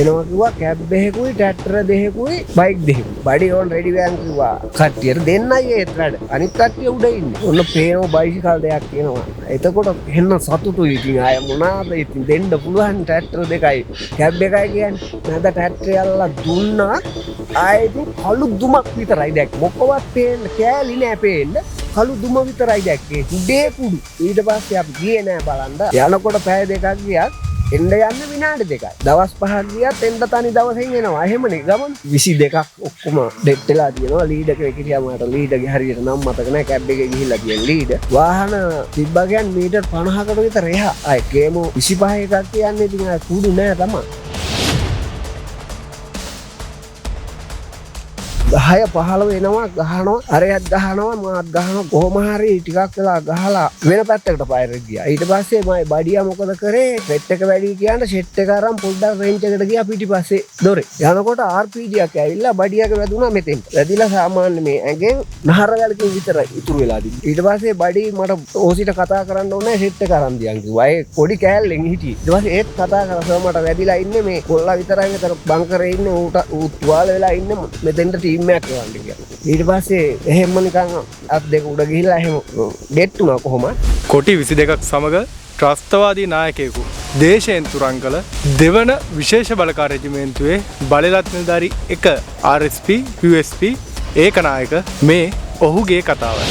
එනවා කිව්වා cab එකකුයි tractor දෙකකුයි bike දෙකකුයි. Body ඕන් රෙඩි වෑන් කිව්වා. කට්ටියට දෙන්නයි ඒත් වැඩ. අනිත් කට්ටිය උඩ ඉන්නේ. ඔන්න පේනවා බයිසිකල් දෙකක් එනවා. එතකොට හෙන්න සතුටුයි. ඉතින් ආය මොනවාද ඉතින් දෙන්න පුළුවන් ට්‍රැක්ටර් දෙකයි කැබ් එකයි කියන්නේ. නැද ට්‍රැක්ටර් යල්ලා දුන්නා. ආයෙත් කළු දුමක් විතරයි දැක්ක. මොකවත් පේන්න කෑලි නෑ පේන්න. කළු දුම විතරයි දැක්කේ. උඩේ කුඩු. ඊට පස්සේ අපි ගියේ නෑ බලන්න. යනකොට පැය දෙකක් ගියත් එන්න යන්න විනාඩි දෙකයි. දවස් 5ක් ගියත් එන්න තනි දවසෙන් එනවා. එහෙමනේ ගමන. 22ක් ඔක්කොම ඩෙට් වෙලා තියෙනවා. ලීඩ් එකේ කිරියා මට ලීඩ්ගේ හරියට නම් මතක නැහැ. කැබ් එකේ ගිහිල්ලා තියෙන ලීඩ්. වාහන තිබ්බා කියන්නේ මීටර් 50කට විතර එහා. ආයේ කේමෝ 25 එකක් කියන්නේ ඉතින් ආයේ කුඩු නෑ තමයි. 10-15 එනවා ගහනවා අරයත් ගහනවා මාත් ගහනවා කොහොම හරි ටිකක් වෙලා ගහලා වෙන පැත්තකට පයරෙක් ගියා. ඊට පස්සේ මම බඩියා මොකද කරේ සෙට් එක වැඩි කියන්න සෙට් එක අරන් පොඩ්ඩක් රේන්ජ් එකට ගියා පිටිපස්සේ දොරේ. යනකොට RPG එකක් ඇවිල්ලා බඩියාගේ වැදුනා මෙතෙන්. වැදිලා සාමාන්‍ය මේ ඇඟෙන් නහර ගලකින් විතර ඉතුරු වෙලා තිබ්බා. ඊට පස්සේ බඩි මට ඕසිට කතා කරන්න ඕනේ සෙට් එක අරන් දියන් කිව්වා. ඒ පොඩි කෑල්ලෙන් හිටියේ. ඊට පස්සේ ඒත් කතා කරලා මට වැදිලා ඉන්නේ මේ කොල්ලා විතරයි මෙතන බංකරේ ඉන්නේ ඌ තුවාල වෙලා ඉන්නේ මෙතෙන්ට ඊට පස්සේ එහෙම නිකන් අත් දෙක උඩ ගිහිල්ලා එහෙම ඩෙට් වුණා කොහොමද කොටි 22ක් සමග ත්‍රස්තවාදී නායකයෙකු දේශයෙන් තුරන් කළ දෙවන විශේෂ බලකාර රෙජිමේන්තුවේ බලලත් නිලධාරී 1 RSP USP ඒකනායක මේ ඔහුගේ කතාවයි.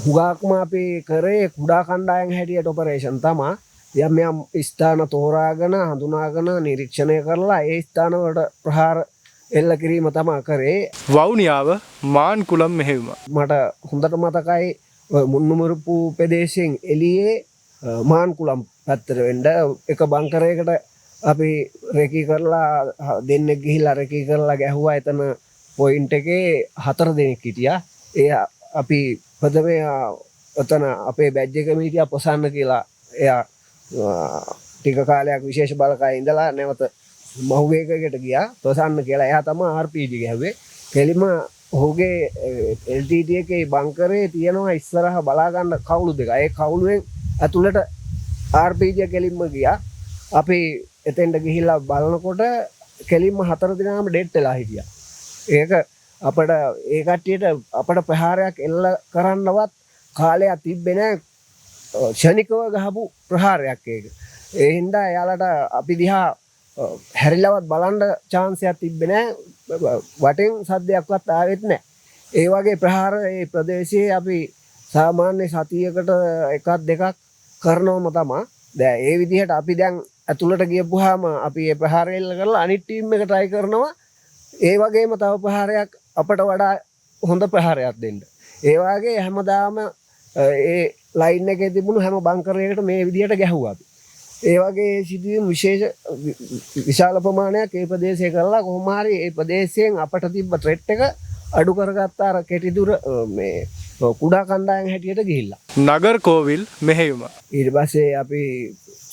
හුඟක්ම අපි කරේ කුඩා කණ්ඩායම් හැටියට ඔපරේෂන් තමයි යම් ස්ථාන තෝරාගෙන හඳුනාගෙන නිරීක්ෂණය කරලා ඒ ස්ථාන වලට ප්‍රහාර එල්ල කිරීම තමයි කරේ. වවුනියාව මාන්කුලම් මෙහෙයුම. මට හොඳට මතකයි මුන්නුමරුපු ප්‍රදේශයෙන් එළියේ මාන්කුලම් පැත්තට වෙන්න එක බංකරයකට අපි රෙකී කරලා දෙන්නෙක් ගිහිල්ලා රෙකී කරලා ගැහුවා. එතන පොයින්ට් එකේ 4 දෙනෙක් හිටියා. ඒ අපි ප්‍රථමේ එතන අපේ බැජ් එකේ හිටියා පොසන්න කියලා. එයා ටික කාලයක් විශේෂ බලකායේ ඉඳලා නැවත මහුවේකකට ගියා. තොසන්න කියලා. එයා තමයි RPG ගැහුවේ. කෙලිම ඔහුගේ LTT එකේ බංකරේ තියෙනවා ඉස්සරහ බලා ගන්න කවුළු දෙක. ඒ කවුළුවෙන් ඇතුළට RPG කෙලින්ම ගියා. අපි එතෙන්ට ගිහිල්ලා බලනකොට කෙලින්ම 4 දිනම ඩෙඩ් වෙලා හිටියා. ඒක අපිට ඒ කට්ටියට අපිට ප්‍රහාරයක් එල්ල කරන්නවත් කාලයක් තිබ්බේ නැහැ. ක්ෂණිකව ගහපු ප්‍රහාරයක් ඒක. ඒ හින්දා එයාලට අපි දිහා හැරිලවත් බලන්න chance එකක් තිබ්බේ නැහැ. වටෙන් සද්දයක්වත් ආවෙත් නැහැ. ඒ වගේ ප්‍රහාර ඒ ප්‍රදේශයේ අපි සාමාන්‍ය සතියකට එකක් දෙකක් කරනවම තමයි. දැන් ඒ විදිහට අපි දැන් ඇතුළට ගියපුවාම අපි ඒ ප්‍රහාරය එල්ල කරලා අනිත් ටීම් එක try කරනවා. ඒ වගේම තව ප්‍රහාරයක් අපට වඩා හොඳ ප්‍රහාරයක් දෙන්න. ඒ වගේ හැමදාම ඒ ලයින් එකේ තිබුණු හැම බංකරයකට මේ විදිහට ගැහුවා අපි. ඒ වගේ සිදුවීම් විශාල ප්‍රමාණයක් ඒ ප්‍රදේශයේ කරලා කොහොම හරි ඒ ප්‍රදේශයෙන් අපට තිබ්බ ත්‍රෙට් එක අඩු කරගත්ත අර කෙටි දුර මේ කුඩා කණ්ඩායම් හැටියට ගිහිල්ලා. නගර කෝවිල් මෙහෙයුම. ඊට පස්සේ අපි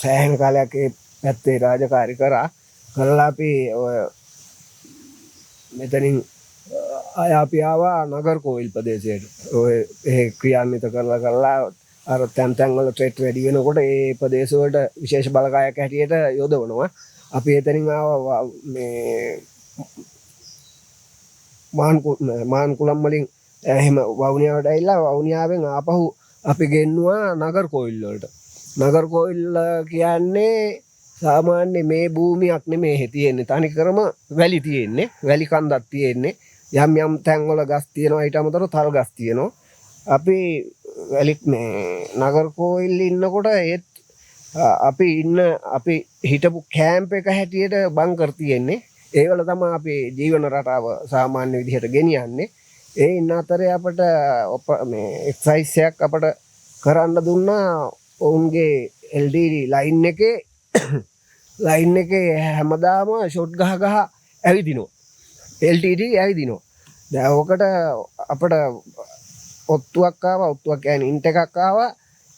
සෑහෙන කාලයක් ඒ පැත්තේ රාජකාරී කරලා අපි මෙතනින් අපි ආවා නගර කෝවිල් ප්‍රදේශයට. ඔය ඒ ක්‍රියාන්විත කරලා අර තැන් වල ට්‍රෙට් වැඩි වෙනකොට ඒ ප්‍රදේශ වලට විශේෂ බලකායක් හැටියට යොදවනවා. අපි එතනින් ආවා මේ මාන්කුලම් වලින් එහෙම වවුනියාවට ඇවිල්ලා වවුනියාවෙන් ආපහු අපි ගෙන්නුවා නගර කෝවිල් වලට. නගර කෝවිල් කියන්නේ සාමාන්‍ය මේ භූමියක් නෙමෙයි තියෙන්නේ. තනිකරම වැලි තියෙන්නේ. වැලි කන්දක් තියෙන්නේ. යම් තැන්වල ගස් තියෙනවා. ඊට අමතරව තල් ගස් තියෙනවා. අපි වැලිත් මේ නගර කෝවිල් ඉන්නකොට ඒත් අපි හිටපු කැම්ප් එක හැටියට බංකර් තියෙන්නේ. ඒවල තමයි අපි ජීවන රටාව සාමාන්‍ය විදිහට ගෙනියන්නේ. ඒ ඉන්න අතරේ අපිට මේ එක්සයිස් එකක් අපිට කරන්න දුන්නා. ඔවුන්ගේ LTD ලයින් එකේ හැමදාම ෂොට් ගහ ඇවිදිනවා. LTD ඇවිදිනවා. දැන් ඔකට අපිට ඔත්තුවක් ආවා. ඔත්තුවක් කියන්නේ ඉන්ට් එකක් ආවා.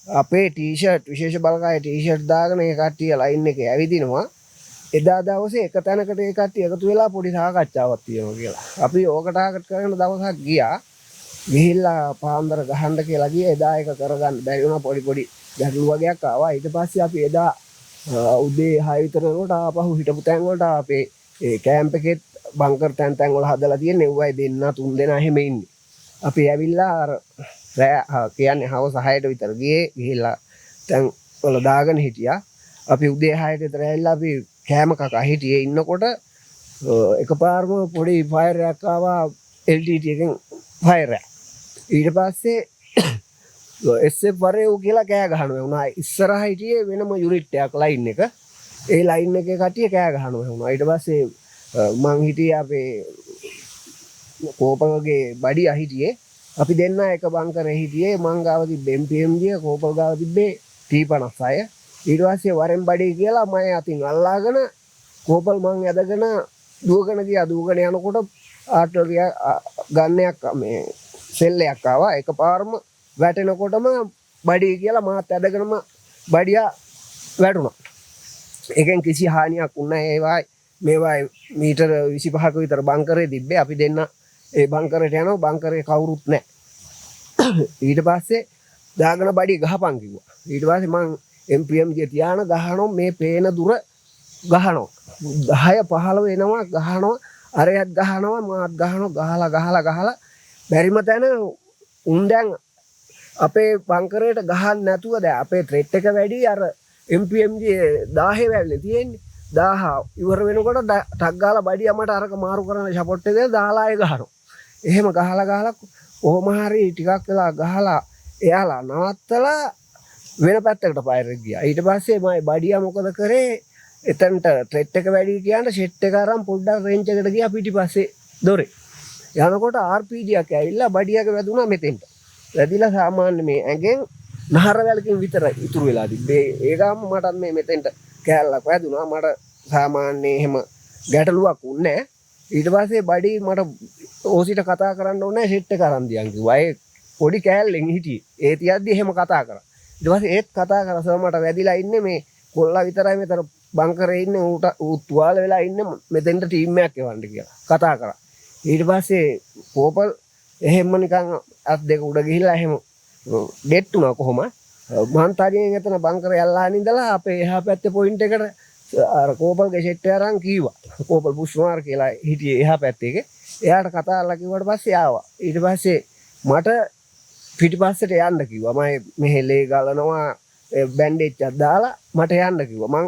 අපේ ටී-ෂර්ට් විශේෂ බලකායේ ටී-ෂර්ට් දාගෙන ඒ කට්ටිය ලයින් එකේ ඇවිදිනවා. එදා දවසේ එක තැනකට ඒ කට්ටිය එකතු වෙලා පොඩි සාකච්ඡාවක් තියෙනවා කියලා. අපි ඕක ටාගට් කරගෙන දවසක් ගියා. ගිහිල්ලා පාන්දර ගහන්න කියලා ගියේ. එදා ඒක කරගන්න බැරි වුණා. පොඩි ගැටලු වගේක් ආවා. ඊට පස්සේ අපි එදා උදේ 6 විතර වලට ආපහු හිටපු තැන් වලට අපේ ඒ කැම්ප් එකෙත් බංකර් තැන් වල හදලා තියෙන්නේ. උවයි දෙන්න 3 දෙනා එහෙම ඉන්නේ. අපි ඇවිල්ලා අර රෑ කියන්නේ හවස 6ට විතර ගිහිල්ලා තැන් වල දාගෙන හිටියා. අපි උදේ 6ට විතර ඇවිල්ලා අපි කෑම කකා හිටියේ. ඉන්නකොට එකපාරම පොඩි ෆයර් එකක් ආවා LTT එකෙන් ෆයර් එක. ඊට පස්සේ SF වරේව් කියලා කෑ ගහනවා වුණා. ඉස්සරහ හිටියේ වෙනම යුනිට් එකක් ලයින් එක. ඒ ලයින් එකේ කට්ටිය කෑ ගහනවා වුණා. ඊට පස්සේ මං හිටියේ අපේ කෝපල්ගේ බඩියා හිටියේ. අපි දෙන්න එක බංකරේ හිටියේ. මං ගාව තිබ්බේ MPMG, කෝපල් ගාව තිබ්බේ T56. ඊට පස්සේ වරෙන් බඩේ කියලා මම අතින් අල්ලාගෙන කෝපල් මං ඇදගෙන දුවගෙන ගියා. දුවගෙන යනකොට ආටෝරිය ගන්නයක් මේ සෙල්ලයක් ආවා. එකපාරම වැටෙනකොටම බඩේ කියලා මාත් ඇදගෙනම බඩියා වැටුණා. ඒකෙන් කිසි හානියක් වුණේ නැහැ. මේවා මීටර 25ක විතර බංකරේ තිබ්බේ. අපි දෙන්න ඒ බංකරේට යනවා. බංකරේ කවුරුත් නැහැ. ඊට පස්සේ දාගෙන බඩිය ගහපන් කිව්වා. ඊට පස්සේ මං MPMG තියාන ගහනවා. මේ පේන දුර ගහනවා. 10 15 එනවා ගහනවා. අරයත් ගහනවා මාත් ගහනවා. ගහලා බැරිම තැන උන් දැන් අපේ බංකරේට ගහන්න නැතුව දැන් අපේ ත්‍රෙට් එක වැඩි. අර MPMG 10 වැල්ලේ තියෙන්නේ. 1000 ඉවර වෙනකොට ටක් ගාලා බඩිය මට අරක මාරු කරන සපෝට් එකේ දාලා ආයෙ ගහනවා. එහෙම ගහලා කොහොම හරි ටිකක් වෙලා ගහලා එයාලා නවත්තලා වෙන පැත්තකට ෆයර් එක ගියා. ඊට පස්සේ මම බඩියා මොකද කරේ? එතනට ත්‍රෙට් එක වැඩි කියන්න සෙට් එක අරන් පොඩ්ඩක් රේන්ජ් එකට ගියා පිටිපස්සේ දොරේ. යනකොට RPG එකක් ඇවිල්ලා බඩියාගේ වැදුනා මෙතෙන්ට. වැදිලා සාමාන්‍ය මේ ඇඟෙන් නහර වැලකින් විතරයි ඉතුරු වෙලා තිබ්බේ. ඒ ගාම මටත් මේ මෙතෙන්ට කෑල්ලක් වැදුනා. මට සාමාන්‍ය එහෙම ගැටලුවක් වුණේ නැහැ. ඊට පස්සේ බඩි මට ඕසිට කතා කරන්න ඕනේ සෙට් එක අරන් දියන් කිව්වා. ඒ පොඩි කෑල්ලෙන් හිටියේ. ඒ තියද්දි එහෙම කතා කරා. ඊට පස්සේ ඒත් කතා කරා සර් මට වැදිලා ඉන්නේ මේ කොල්ලා විතරයි මෙතන බංකරේ ඉන්නේ. ඌ තුවාල වෙලා ඉන්නේ මෙතෙන්ට ටීම් එකක් එවන්න කියලා කතා කරා. ඊට පස්සේ කෝපල් එහෙම නිකන් අත් දෙක උඩ ගිහිල්ලා එහෙම ඩෙට් වුණා කොහොම. මං තනියෙන් එතන බංකරේ යල්ලාගෙන ඉඳලා අපේ එහා පැත්තේ පොයින්ට් එකට අර කෝපල්ගේ සෙට් එක අරන් කීවා. කෝපල් පුෂ්මාර් කියලා හිටියේ එහා පැත්තේ එක. එයාට කතා කරලා කිව්වට පස්සේ ආවා. ඊට පස්සේ මට පිටිපස්සට යන්න කිව්වා. මම මෙහෙ ලේ ගලනවා බෑන්ඩේජ් එකක් දාලා මට යන්න කිව්වා. මං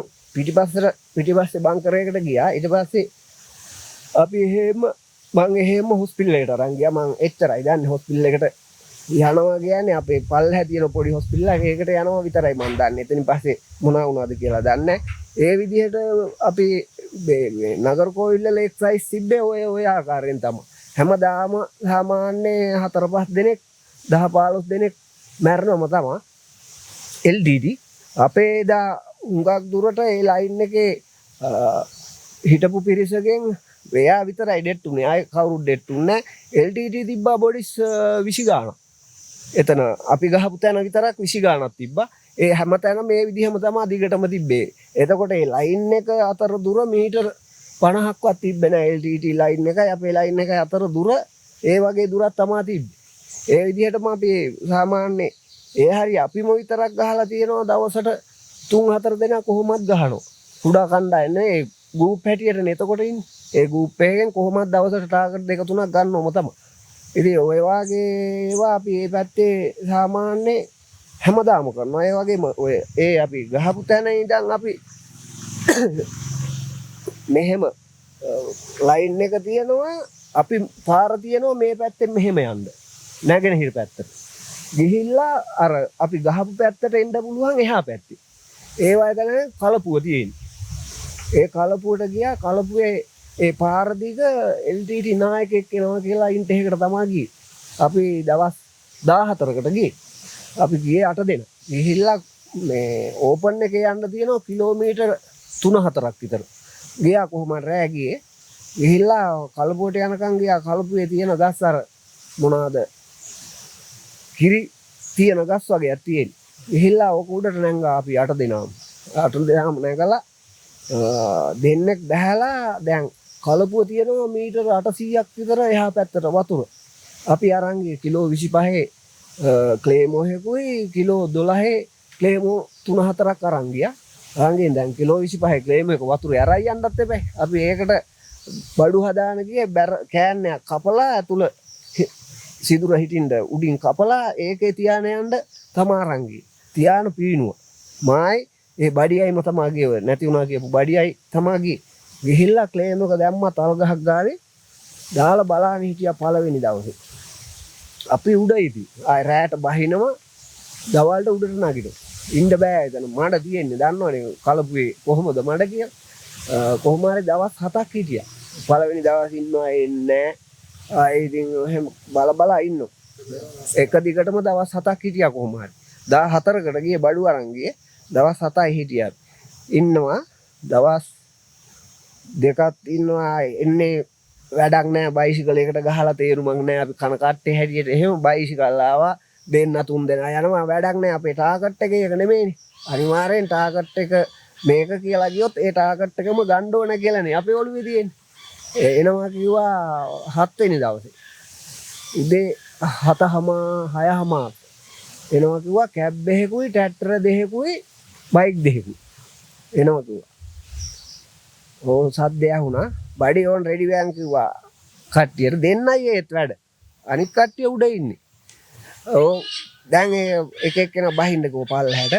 පිටිපස්සේ බංකරයකට ගියා. ඊට පස්සේ අපි මං හොස්පිටල් එකට අරන් ගියා. මං එච්චරයි දන්නේ හොස්පිටල් එකට යනවා කියන්නේ අපේ පල්ලෙහා තියෙන පොඩි හොස්පිටල් එකක්. ඒකට යනවා විතරයි මං දන්නේ. එතනින් පස්සේ මොනවා වුණාද කියලා දන්නේ ඒ විදිහට අපි නගර කෝවිල් වල එක්සයිස් තිබ්බේ ඔය ආකාරයෙන් තමයි. හැමදාම සාමාන්‍ය 4-5 දෙනෙක් 10-15 දෙනෙක් මැරෙනවම තමයි. LDD අපේ දා හුඟක් දුරට ඒ ලයින් එකේ හිටපු පිරිසගෙන් එයා විතරයි ඩෙට් උනේ. ආයේ කවුරුත් ඩෙට් උන්නේ නැහැ. LTT තිබ්බා බොඩිස් 20 ගාණක්. එතන අපි ගහපු තැන විතරක් 20 ගාණක් තිබ්බා. ඒ හැමතැනම මේ විදිහම තමයි දිගටම තිබ්බේ. එතකොට ඒ ලයින් එක අතර දුර මීටර 50ක්වත් තිබ්බේ නැහැ. LTT ලයින් එකයි අපේ ලයින් එකයි අතර දුර ඒ වගේ දුරක් තමයි තිබ්බේ. ඒ විදිහටම අපි සාමාන්‍ය ඒ හරිය අපිම විතරක් ගහලා තියෙනවා දවසට 3-4 දෙනා කොහොමද ගහනවා. කුඩා කණ්ඩායම් නේ ගෲප් හැටියටනේ එතකොට ඉන්නේ. ඒ ගෲප් එකෙන් කොහොමද දවසට ටාගට් 2-3ක් ගන්නවම තමයි. ඉතින් ඔය වගේ ඒවා අපි මේ පැත්තේ සාමාන්‍ය හැමදාම කරනවා. ඒ වගේම ඔය ඒ අපි ගහපු තැන ඉඳන් අපි මෙහෙම ලයින් එක තියෙනවා. අපි පාර තියෙනවා මේ පැත්තෙන් මෙහෙම යන්න. නැගෙනහිර පැත්තට. ගිහිල්ලා අර අපි ගහපු පැත්තට එන්න පුළුවන් එහා පැත්තේ. ඒ වගේ තමයි කලපුව තියෙන්නේ. ඒ කලපුවට ගියා. කලපුවේ ඒ පාර දිග LTT නායකයෙක් එනවා කියලා ඉන්ට් එකකට තමයි ගියේ. අපි දවස් 14කට ගියේ. අපි ගියේ 8 දෙනා. ගිහිල්ලා මේ ඕපන් එකේ යන්න තියෙනවා කිලෝමීටර් 3-4ක් විතර. ගියා කොහොමද රෑ ගියේ. ගිහිල්ලා කලපුවට යනකම් ගියා. කලපුවේ තියෙන ගස් අර මොනවාද කිරි තියෙන ගස් වගේක් තියෙන්නේ. ගිහිල්ලා ඕක උඩට නැංගා අපි 8 දෙනාම. 8 දෙනාම නැගලා දෙන්නෙක් බහැලා දැන් කලපුව තියෙනවා මීටර 800ක් විතර එහා පැත්තට වතුර. අපි අරන් ගියේ කිලෝ 25 ක්ලේමෝ එකකුයි කිලෝ 12 ක්ලේමෝ 3-4ක් අරන් ගියා. අරන් ගින් දැන් කිලෝ 25 ක්ලේමෝ එක වතුරේ අරයි යන්නත් එපා. අපි ඒකට බඩු හදාන ගියේ කෑන්නයක් කපලා ඇතුළ සිදුර හිටින්න උඩින් කපලා ඒකේ තියාන යන්න තමයි අරන් ගියේ. තියාන පීනුවා. මායි ඒ බඩියයිම තමයි ගියේ. නැති වුණා කියපු බඩියයි තමයි ගියේ. ගිහිල්ලා ක්ලේම් එක දැම්මා තල් ගහක් ගානේ දාලා බලාගෙන හිටියා පළවෙනි දවසේ. අපි උඩ ඉති. ආය රැට බහිනම දවල්ට උඩට නගිනවා. ඉන්න බෑ එතන මඩ තියෙන්නේ. දන්නවනේ කලපුවේ කොහොමද මඩ කියලා. කොහොම හරි දවස් 7ක් හිටියා. පළවෙනි දවස් ඉන්නවා එන්නේ ආයේ ඉතින් එහෙම බල ඉන්නවා. එක දිගටම දවස් 7ක් හිටියා කොහොම හරි. 14කට ගියේ බඩු අරන් ගියේ. දවස් 7යි හිටියා. ඉන්නවා දවස් දෙකක් ඉන්නවා එන්නේ වැඩක් නැහැ බයිසිකලයකට ගහලා තේරුමක් නැහැ අපි කන කට්ටේ හැටියට එහෙම බයිසිකල් ආවා දෙන්න තුන් දෙනා යනවා වැඩක් නැහැ අපේ ටාගට් එක ඒක නෙමෙයිනේ අනිවාර්යෙන් ටාගට් එක මේක කියලා ගියොත් ඒ ටාගට් එකම ගන්න ඕන කියලානේ අපේ ඔළුවේ තියෙන්නේ එනවා කිව්වා 7 වෙනි දවසේ උදේ 7:06 එනවා කිව්වා කැබ් එකකුයි ට්‍රැක්ටර් දෙකකුයි බයික් දෙකකුයි එනවා කිව්වා ඕ සද්ද ඇහුණා බඩි ඕන් රෙඩි වෑන් කිව්වා කට්ටියට දෙන්නයි ඒත් වැඩ අනිත් කට්ටිය උඩ ඉන්නේ ඔව් දැන් එක එක්කෙනා බහින්නකෝ පල්ලහැට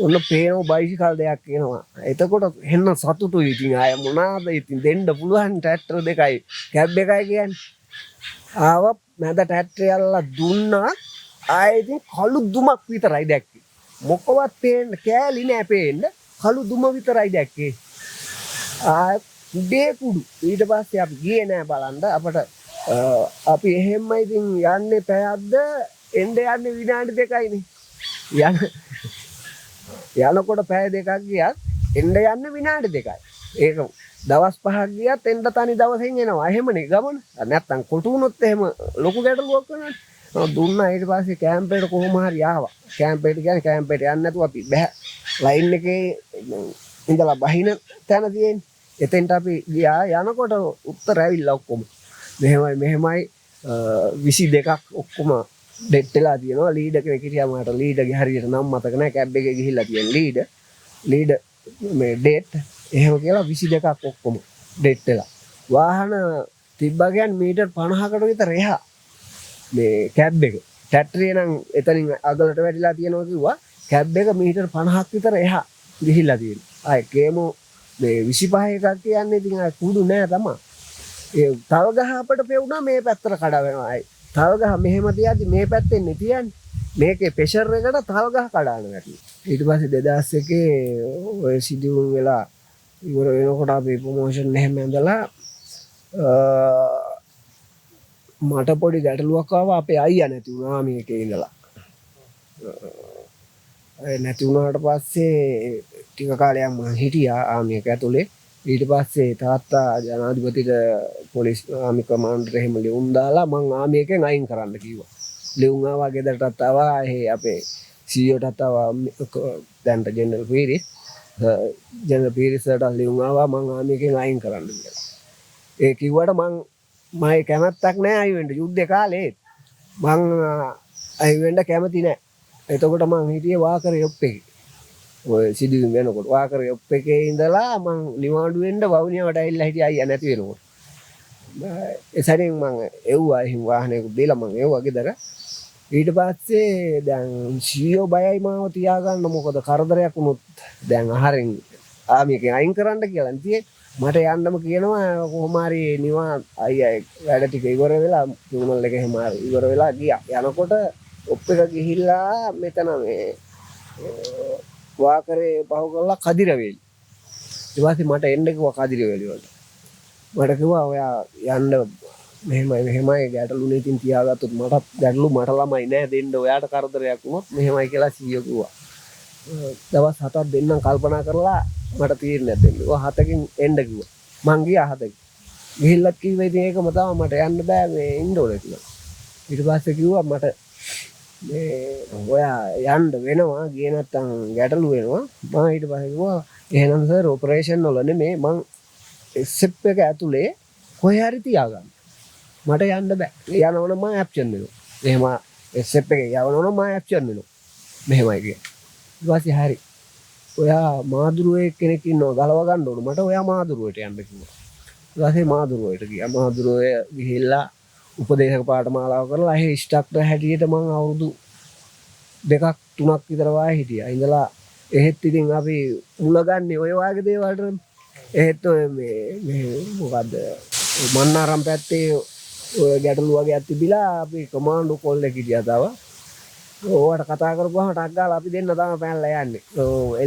ඔන්න පේනෝ බයිසිකල් දෙයක් එනවා එතකොට හෙන්න සතුටුයි ඉතින් ආය මොනවාද ඉතින් දෙන්න පුළුවන් ට්‍රැක්ටර් දෙකයි කැබ් එකයි කියන්නේ ආව මැද ට්‍රැක්ටර් යල්ලා දුන්නා ආයෙ ඉතින් කළු දුමක් විතරයි දැක්කේ මොකවත් පේන්න කෑලි නෑ පේන්න කළු දුම විතරයි දැක්කේ උඩේ කුඩු ඊට පස්සේ අපි ගියේ නෑ බලන්න අපට අපි එහෙම්ම ඉතින් යන්නේ පැයක්ද එන්න යන්නේ විනාඩි 2යිනේ යනකොට පැය 2ක් ගියත් එන්න යන්නේ විනාඩි 2යි ඒක දවස් 5ක් ගියත් එන්න තනි දවසෙන් එනවා එහෙමනේ ගමන නැත්තම් කොටු වුණොත් එහෙම ලොකු ගැටලුවක් වෙනවා දුන්නා ඊට පස්සේ කැම්පේට කොහොම හරි ආවා කැම්පේට කියන්නේ කැම්පේට යන්නේ නැතුව අපි බෑ ලයින් එකේ ඉඳලා බහින තැන තියෙන්නේ එතෙන්ට අපි ගියා යනකොට උත්තර ඇවිල්ලා ඔක්කොම මෙහෙමයි 22ක් ඔක්කොම ඩෙට් වෙලා තියෙනවා ලීඩ් කෙනෙක් හිටියා මට ලීඩ්ගේ හරියට නම් මතක නැහැ කැබ් එකේ ගිහිල්ලා තියෙන ලීඩ් මේ ඩෙට් එහෙම කියලා 22ක් ඔක්කොම ඩෙට් වෙලා වාහන තිබ්බා කියන්නේ මීටර් 50කට විතර එහා මේ කැබ් එක ටැට්‍රිය නම් එතනින් අගලට වැටිලා තියෙනවා කිව්වා කැබ් එක මීටර් 50ක් විතර එහා ගිහිල්ලා තියෙනවා ආයේ කේමෝ මේ 25 එකක් කියන්නේ ඉතින් ආ කුඩු නෑ තමයි. ඒ තව ගහ අපිට පෙවුනා මේ පැත්තට කඩ වෙනවා. අය තව ගහ මෙහෙම තියද්දි මේ පැත්තෙන් නේ තියන්නේ. මේකේ ප්‍රෙෂර් එකට තව ගහ කඩාන වැටි. ඊට පස්සේ 2001 ඔය සිදුවුම් වෙලා ඉවර වෙනකොට අපි ප්‍රොමෝෂන් එහෙම ඇඳලා මට පොඩි ගැටලුවක් ආවා අපේ අයියා නැති වුණා මේකේ ඉඳලා. නැති වුණාට පස්සේ ටික කාලයක් මම හිටියා ආමියක ඇතුලේ ඊට පස්සේ තාත්තා ජනාධිපතිට පොලිස් ආමි කමාන්ඩර් එහෙම ලියුම් දාලා මං ආමියකෙන් අයින් කරන්න කිව්වා ලියුම් ආවා ගෙදරටත් ආවා අපේ සීඊఓටත් ආවා දැන්ට ජෙනරල් පීරිස්ට ලියුම් ආවා මං ආමියකෙන් අයින් කරන්න කියලා ඒ කිව්වට මම කැමැත්තක් නෑ අයි වෙන්න යුද්ධ කාලේ මං අයි වෙන්න කැමති නෑ එතකොට මං හිටියේ වාකර යොප් එකේ ඔය සිදුවීම් වෙනකොට වාකර යොප් එකේ ඉඳලා මං නිවාඩු වෙන්න වවුනියාවට ඇවිල්ලා හිටියා අයියා නැති වෙනකොට ඒ සැරෙන් මං එව්වා එහෙම වාහනයකට දීලා මං එව්වා ගෙදර ඊට පස්සේ දැන් සීයෝ බයයි මාව තියාගන්න මොකද කරදරයක් වුණොත් දැන් ආහාරෙන් ආමියකෙන් අයින් කරන්න කියලා නේ මට යන්නම කියනවා කොහොම හරි නිවා අයියා වැඩ ටික ඉවර වෙලා තුනල් එක එහෙම ඉවර වෙලා ගියා යනකොට ඔප් එක ගිහිල්ලා මෙතන මේ වාකරේ පහු කරලා කදිරවේලි. ඊට පස්සේ මට එන්න කිව්වා කදිරවේලි වලට. මට කිව්වා ඔයා යන්න මෙහෙමයි ගැටලුනේ ඉතින් තියාගත්තොත් මටත් ගැටලු මට ළමයි නෑ දෙන්න ඔයාට කරදරයක් වුණොත් මෙහෙමයි කියලා සීයෝ කිව්වා. දවස් 7ක් දෙන්නම් කල්පනා කරලා මට තීරණයක් දෙන්න. ඔය 7කින් එන්න කිව්වා. මං ගියා 7කින්. ගිහිල්ලත් කිව්වා ඉතින් ඒකම තමයි මට යන්න බෑ මේ ඉන්න ඕනේ කියලා. ඊට පස්සේ කිව්වා මට ඔයා යන්න වෙනවා ගියේ නැත්තම් ගැටලු වෙනවා මම ඊට පස්සේ කිව්වා එහෙනම් සර් ඔපරේෂන් වල නෙමේ මං ස්ටෙප් එක ඇතුලේ කොහේ හරි තියාගන්න මට යන්න බෑ. යනවනම් මම ඇබ්සන්ට් වෙනවා. එහෙම ස්ටෙප් එකේ යවනවනම් මම ඇබ්සන්ට් වෙනවා. මෙහෙමයි කියන්නේ. ඊට පස්සේ හරි. ඔයා මාදුරුවේ කෙනෙක් ඉන්නවා ගලව ගන්න ඕන. මට ඔයා මාදුරුවට යන්න කිව්වා. ඊට පස්සේ මාදුරුවට ගියා. මාදුරුවේ ගිහිල්ලා උපදේශක පාඨමාලාව කරලා ඒ ඉන්ස්ට්‍රක්ටර් හැටියට මම අවුරුදු 2ක් 3ක් විතර වාය හිටියා. ඉඳලා එහෙත් ඉතින් අපි මුල ගන්නේ ඔය වගේ දේවල්ට. එහෙත් ඔය මේ මොකද්ද මන්නාරම් පැත්තේ ඔය ගැටලු වගේක් තිබිලා අපි කමාන්ඩෝ කෝල් එක හිටියා තව. ඕවට කතා කරපුවාම ටක් ගාලා අපි දෙන්න තමයි පැනලා යන්නේ.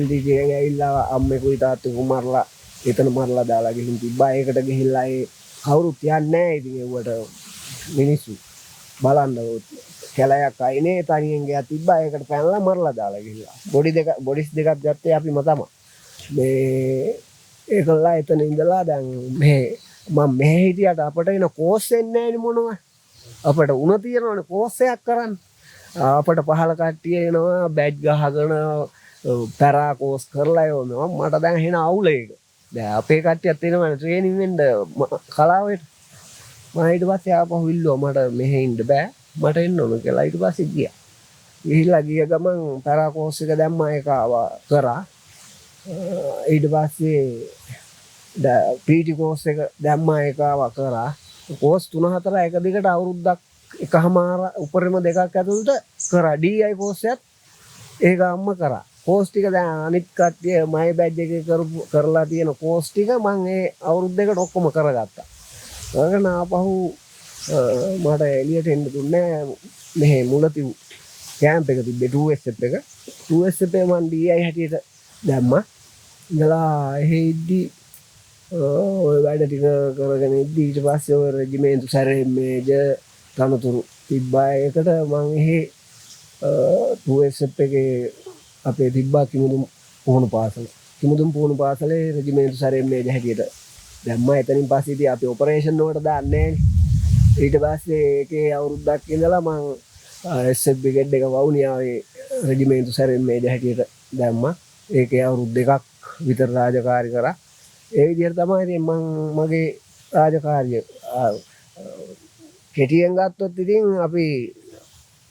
LDG එකෙන් ඇවිල්ලා අම්මෙකුයි තාත්තෙකුයි මරලා එතන මරලා දාලා ගිහින් තිබ්බා. ඒකට ගිහිල්ලා ඒ කවුරුත් යන්නේ නැහැ. ඉතින් ඒවට මිනිස්සු බලන්න කැලයක් අයිනේ තනියෙන් ගියා තිබ්බා. ඒකට පැනලා මරලා දාලා ගිහිල්ලා. බොඩිස් දෙකක් ගත්තේ අපිම තමයි. මේ ඒකලා එතන ඉඳලා දැන් මම මෙහෙ හිටියට අපිට එන කෝස් එන්නේ නැහැනේ මොනවා. අපිට උණ තියනවනේ කෝස් එකක් කරන්න. අපිට පහල කට්ටිය එනවා බැජ් ගහගෙන පැරා කෝස් කරලා යනවා. මට දැන් එන අවුල ඒක. දැන් අපේ කට්ටියත් එනවනේ ට්‍රේනින් වෙන්න කලාවට. මම ඊට පස්සේ ආපහු ඉල්ලුවා මට මෙහෙ ඉන්න බෑ. මට එන්න ඕන කියලා. ඊට පස්සේ ගියා. ගිහිල්ලා ගිය ගමන් පැරා කෝස් එක දැම්මා ඒක කරා. ඊට පස්සේ PT කෝස් එක දැම්මා ඒක කරා. කෝස් 3-4 එක දිගට අවුරුද්දක් එකමාර උපරිම දෙකක් ඇතුළත කරා. DI කෝස් එකත් ඒක අම්ම කරා. කෝස් ටික දැන් අනිත් කට්ටිය මයි බැජ් එකේ කරලා තියෙන කෝස් ටික මම ඒ අවුරුදු දෙකට ඔක්කොම කරගත්තා. කරගෙන ආපහු මට එළියට එන්න දුන්නේ මෙහෙ මුලති කැම්ප් එක තිබ්බේ 2SF එක. 2SF එක මම DI හැටියට දැම්මා. ඉඳලා එහෙ ඉද්දි ඔය වැඩ ටික කරගෙන ඉද්දි ඊට පස්සේ ඔය රෙජිමේන්තු සැරේ මේජර් තනතුරු තිබ්බා. ඒකට මම එහෙ 2SF එකේ අපේ තිබ්බා කිමුදුම් පුහුණු පාසල. කිමුදුම් පුහුණු පාසලේ රෙජිමේන්තු සැරේ මේජර් හැටියට දැම්මා. එතනින් පස්සේ ඉතින් අපි ඔපරේෂන් වලට දාන්නේ නැහැ. ඊට පස්සේ ඒකේ අවුරුද්දක් ඉඳලා මම SF බ්‍රිගේඩ් එක වවුනියාවේ රෙජිමේන්තු සැරේ මේජර් හැටියට දැම්මා. ඒකේ අවුරුදු 2ක් විතර රාජකාරී කරා. ඒ විදිහට තමයි ඉතින් මගේ රාජකාරිය කෙටියෙන් ගත්තොත් ඉතින් අපි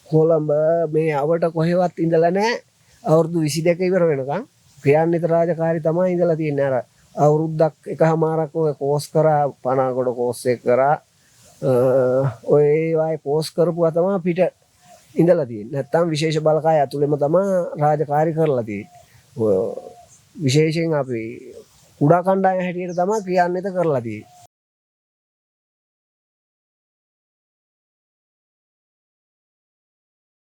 කොළඹ මේ අවට කොහෙවත් ඉඳලා නැහැ. අවුරුදු 22 ඉවර වෙනකන් ක්‍රියාන්විත රාජකාරී තමයි ඉඳලා තියෙන්නේ. අර අවුරුද්දක් එකමාරක් ඔය කෝස් කරා පනාගොඩ කෝස් එක කරා. ඔය වගේ කෝස් කරපුවා තමයි පිට ඉඳලා තියෙන්නේ. නැත්තම් විශේෂ බලකාය ඇතුළෙම තමයි රාජකාරී කරලා තියෙන්නේ. විශේෂයෙන් අපි කුඩා කණ්ඩායම හැටියට තමයි ක්‍රියාන්විත කරලා තියෙන්නේ.